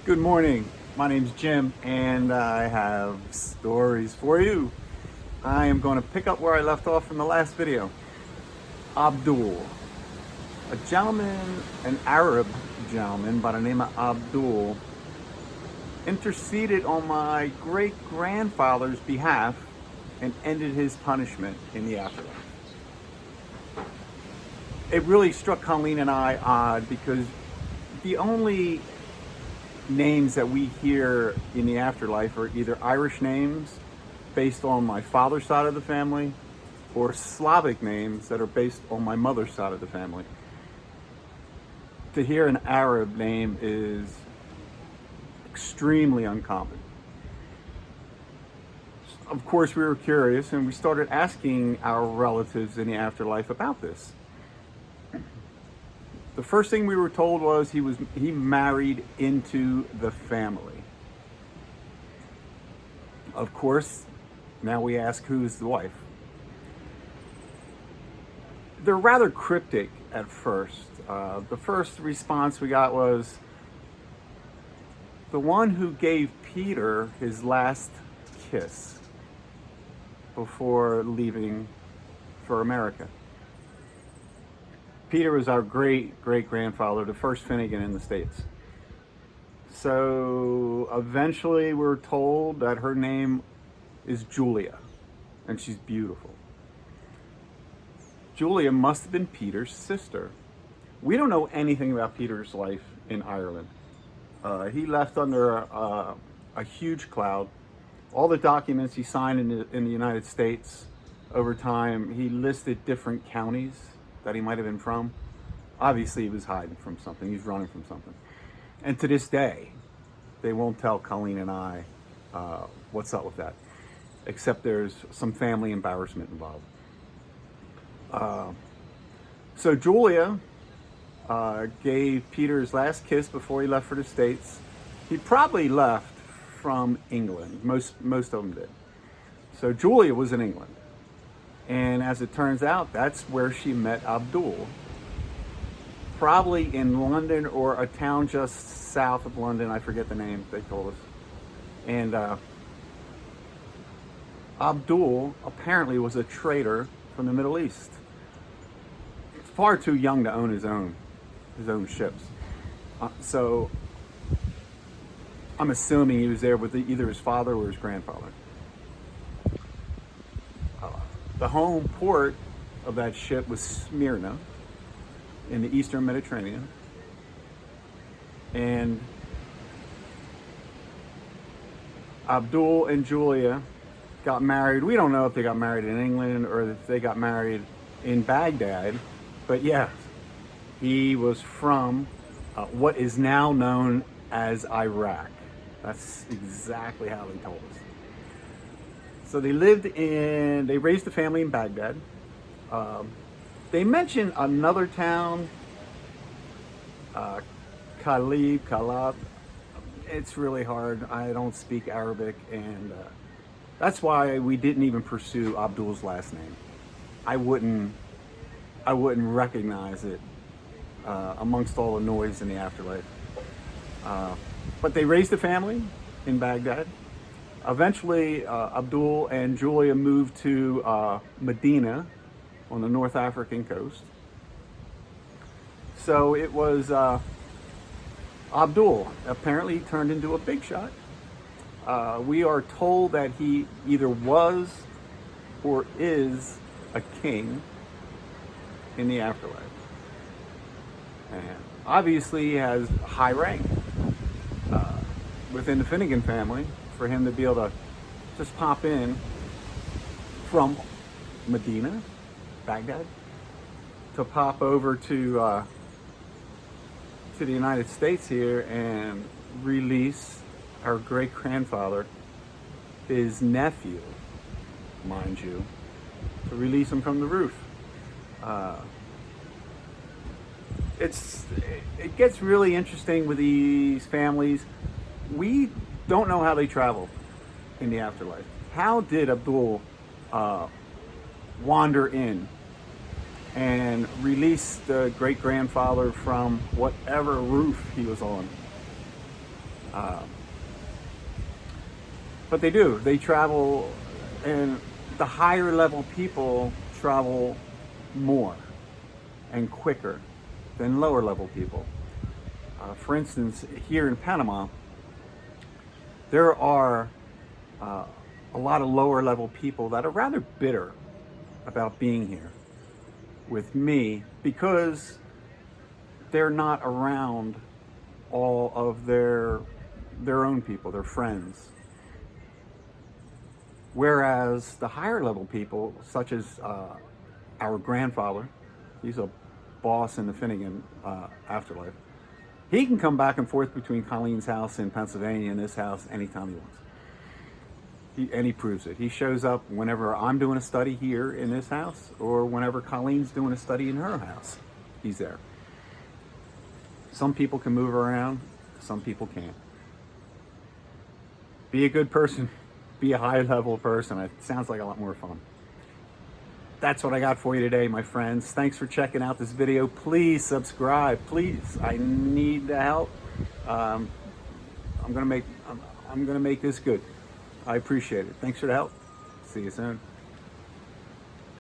Good morning. My name's Jim, and I have stories for you. I am going to pick up where I left off in the last video. Abdul, a gentleman, an Arab gentleman by the name of Abdul, interceded on my great grandfather's behalf and ended his punishment in the afterlife. It really struck Colleen and I odd because the only names that we hear in the afterlife are either Irish names based on my father's side of the family or Slavic names that are based on my mother's side of the family. To hear an Arab name is extremely uncommon. Of course, we were curious and we started asking our relatives in the afterlife about this. The first thing we were told was he married into the family. Of course, now we ask who's the wife. They're rather cryptic at first. The first response we got was the one who gave Peter his last kiss before leaving for America. Peter was our great-great-grandfather, the first Finnegan in the States. So eventually we're told that her name is Julia, and she's beautiful. Julia must have been Peter's sister. We don't know anything about Peter's life in Ireland. He left under a huge cloud. All the documents he signed in the United States over time, he listed different counties that he might have been from. Obviously he was hiding from something, he's running from something. And to this day, they won't tell Colleen and I what's up with that, except there's some family embarrassment involved. So Julia gave Peter his last kiss before he left for the States. He probably left from England, most of them did. So Julia was in England. And as it turns out, that's where she met Abdul. Probably in London or a town just south of London. I forget the name, they told us. And Abdul apparently was a trader from the Middle East. Far too young to own his own ships. So I'm assuming he was there with either his father or his grandfather. The home port of that ship was Smyrna in the Eastern Mediterranean. And Abdul and Julia got married. We don't know if they got married in England or if they got married in Baghdad. But yeah, he was from what is now known as Iraq. That's exactly how they told us. So they raised the family in Baghdad. They mentioned another town, Kalab. It's really hard. I don't speak Arabic, and that's why we didn't even pursue Abdul's last name. I wouldn't recognize it amongst all the noise in the afterlife. But they raised a family in Baghdad. Eventually, Abdul and Julia moved to Medina on the North African coast. So it was Abdul apparently turned into a big shot. We are told that he either was or is a king in the afterlife. And obviously he has high rank within the Finnegan family for him to be able to just pop in from Medina, Baghdad, to pop over to the United States here and release our great-grandfather, his nephew, mind you, to release him from the roof. It gets really interesting with these families. We don't know how they travel in the afterlife. How did Abdul wander in and release the great-grandfather from whatever roof he was on? But they do. They travel, and the higher level people travel more and quicker than lower level people. For instance, here in Panama, there are a lot of lower level people that are rather bitter about being here with me because they're not around all of their own people, their friends. Whereas the higher level people, such as our grandfather, he's a boss in the Finnegan Afterlife. He can come back and forth between Colleen's house in Pennsylvania and this house anytime he wants. And he proves it. He shows up whenever I'm doing a study here in this house or whenever Colleen's doing a study in her house. He's there. Some people can move around, some people can't. Be a good person. Be a high level person. It sounds like a lot more fun. That's what I got for you today, my friends. Thanks for checking out this video. Please subscribe. Please, I need the help. I'm gonna make this good. I appreciate it. Thanks for the help. See you soon.